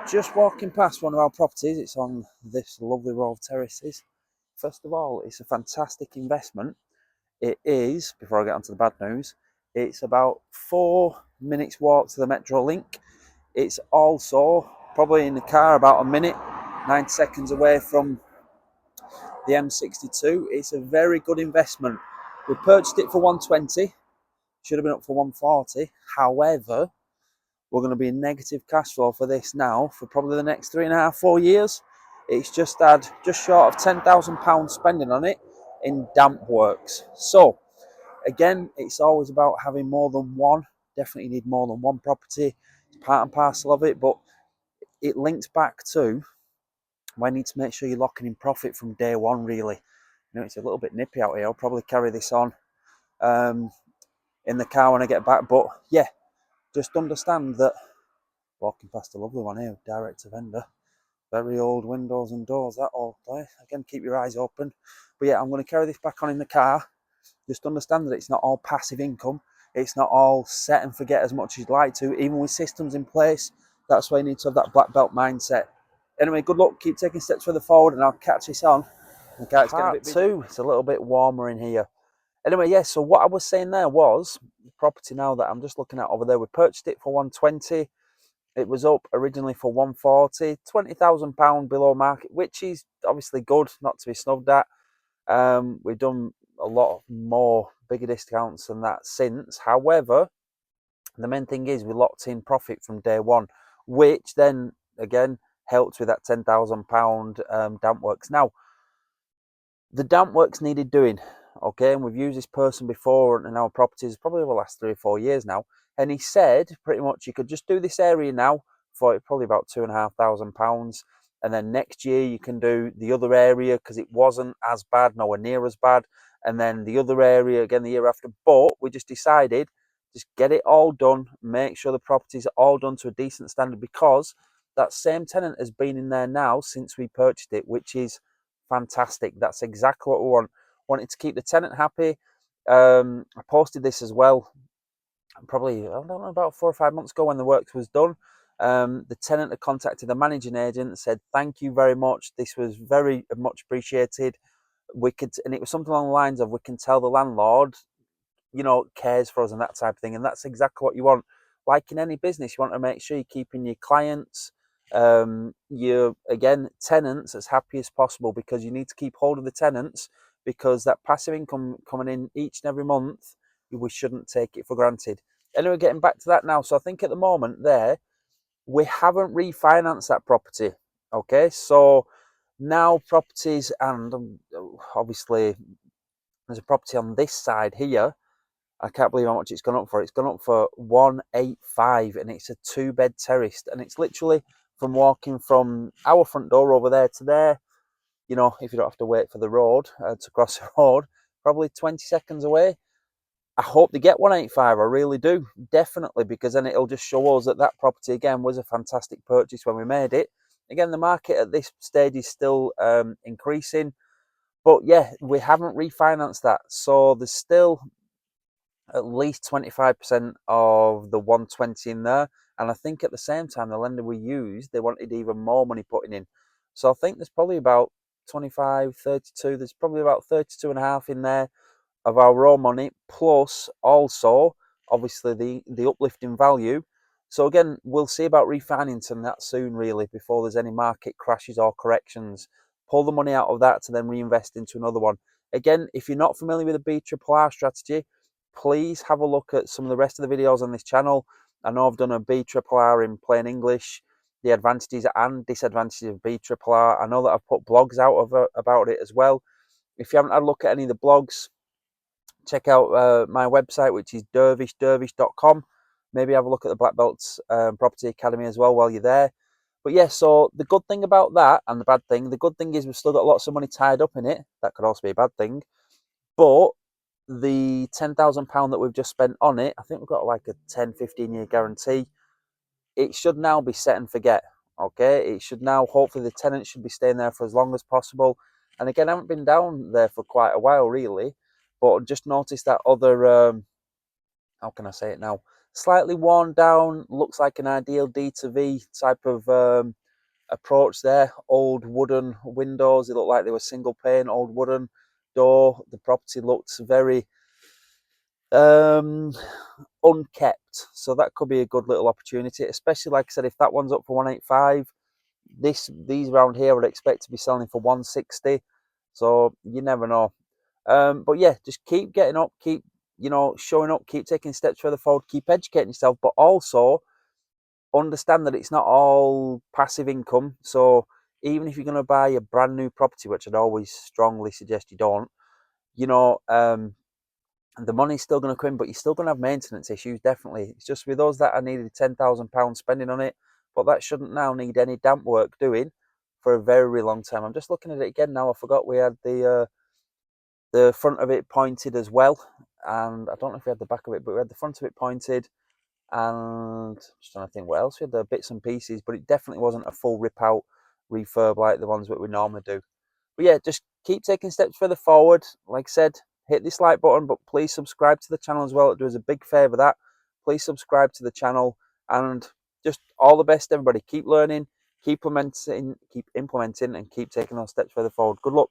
Just walking past one of our properties. It's on this lovely row of terraces. First of all, it's a fantastic investment. It is, before I get onto the bad news, it's about 4 minutes walk to the Metro Link. It's also probably in the car about a minute, 9 seconds away from the M62. It's a very good investment. We purchased it for 120, should have been up for 140. However, we're going to be in negative cash flow for this now for probably the next 3.5, 4 years. It's just had just short of £10,000 spending on it in damp works. So again, it's always about having more than one. Definitely need more than one property. It's part and parcel of it, but it links back to when you need to make sure you're locking in profit from day one, really. You know, it's a little bit nippy out here. I'll probably carry this on in the car when I get back. But yeah, just understand that walking past a lovely one here, direct to vendor. Very old windows and doors, that old place. Again, keep your eyes open. But yeah, I'm going to carry this back on in the car. Just understand that it's not all passive income. It's not all set and forget as much as you'd like to. Even with systems in place, that's why you need to have that black belt mindset. Anyway, good luck. Keep taking steps further forward and I'll catch this on. Okay, Part two. It's a little bit warmer in here. Anyway, yeah, so what I was saying there was, the property now that I'm just looking at over there, we purchased it for 120. It was up originally for 140, £20,000 below market, which is obviously good, not to be snubbed at. We've done a lot more bigger discounts than that since. However, the main thing is we locked in profit from day one, which then again helped with that £10,000 damp works. Now, the damp works needed doing, okay, and we've used this person before in our properties probably over the last 3 or 4 years now, and he said pretty much you could just do this area now for probably about £2,500, and then next year you can do the other area because it wasn't as bad, nowhere near as bad, and then the other area again the year after. But we just decided just get it all done, make sure the properties are all done to a decent standard, because that same tenant has been in there now since we purchased it, which is fantastic. That's exactly what we want. Wanted to keep the tenant happy. I posted this as well, probably, I don't know, about 4 or 5 months ago when the works was done. The tenant had contacted the managing agent and said, thank you very much. This was very much appreciated. And it was something along the lines of, we can tell the landlord, cares for us and that type of thing. And that's exactly what you want. Like in any business, you want to make sure you're keeping your clients, your, again, tenants as happy as possible, because you need to keep hold of the tenants, because that passive income coming in each and every month, we shouldn't take it for granted. Anyway, getting back to that now. So I think at the moment there, we haven't refinanced that property. Okay, so now properties, and obviously there's a property on this side here. I can't believe how much it's gone up for. It's gone up for 185, and it's a 2-bed terraced, and it's literally from walking from our front door over there to there. If you don't have to wait for the road to cross the road, probably 20 seconds away. I hope they get 185. I really do, definitely, because then it'll just show us that that property again was a fantastic purchase when we made it. Again, the market at this stage is still increasing, but yeah, we haven't refinanced that, so there's still at least 25% of the 120 in there. And I think at the same time, the lender we used, they wanted even more money putting in. So I think there's probably about 25, 32, there's probably about 32 and a half in there of our raw money, plus also obviously the uplift in value. So again, we'll see about refinancing that soon, really, before there's any market crashes or corrections. Pull the money out of that to then reinvest into another one. Again, if you're not familiar with the BRRR strategy, please have a look at some of the rest of the videos on this channel. I know I've done a BRRR in plain English, the advantages and disadvantages of BRRR. I know that I've put blogs out about it as well. If you haven't had a look at any of the blogs, check out my website, which is dervishdervish.com. Maybe have a look at the Black Belts Property Academy as well while you're there. But yeah, so the good thing about that, and the bad thing, the good thing is we've still got lots of money tied up in it. That could also be a bad thing. But the £10,000 that we've just spent on it, I think we've got like a 10-15 year guarantee. It should now be set and forget. Okay, it should now, hopefully the tenants should be staying there for as long as possible. And again, I haven't been down there for quite a while, really, but just noticed that other, how can I say it now? slightly worn down, looks like an ideal D to V type of approach there. Old wooden windows, they look like they were single pane, old wooden door. The property looks very unkept, so that could be a good little opportunity, especially like I said, if that one's up for 185. These around here I would expect to be selling for 160, so you never know. But yeah, just keep getting up, keep showing up, keep taking steps further forward, keep educating yourself, but also understand that it's not all passive income. So even if you're going to buy a brand new property, which I'd always strongly suggest you don't, you know, the money's still going to come in, but you're still going to have maintenance issues, definitely. It's just with us that I needed £10,000 spending on it, but that shouldn't now need any damp work doing for a very long time. I'm just looking at it again now. I forgot we had the front of it pointed as well, and I don't know if we had the back of it, but we had the front of it pointed, and just trying to think what else. We had the bits and pieces, but it definitely wasn't a full rip out refurb like the ones that we normally do. But yeah, just keep taking steps further forward. Like I said, hit this like button, but please subscribe to the channel as well. It does a big favour that. Please subscribe to the channel, and just all the best, everybody. Keep learning, keep implementing, and keep taking those steps further forward. Good luck.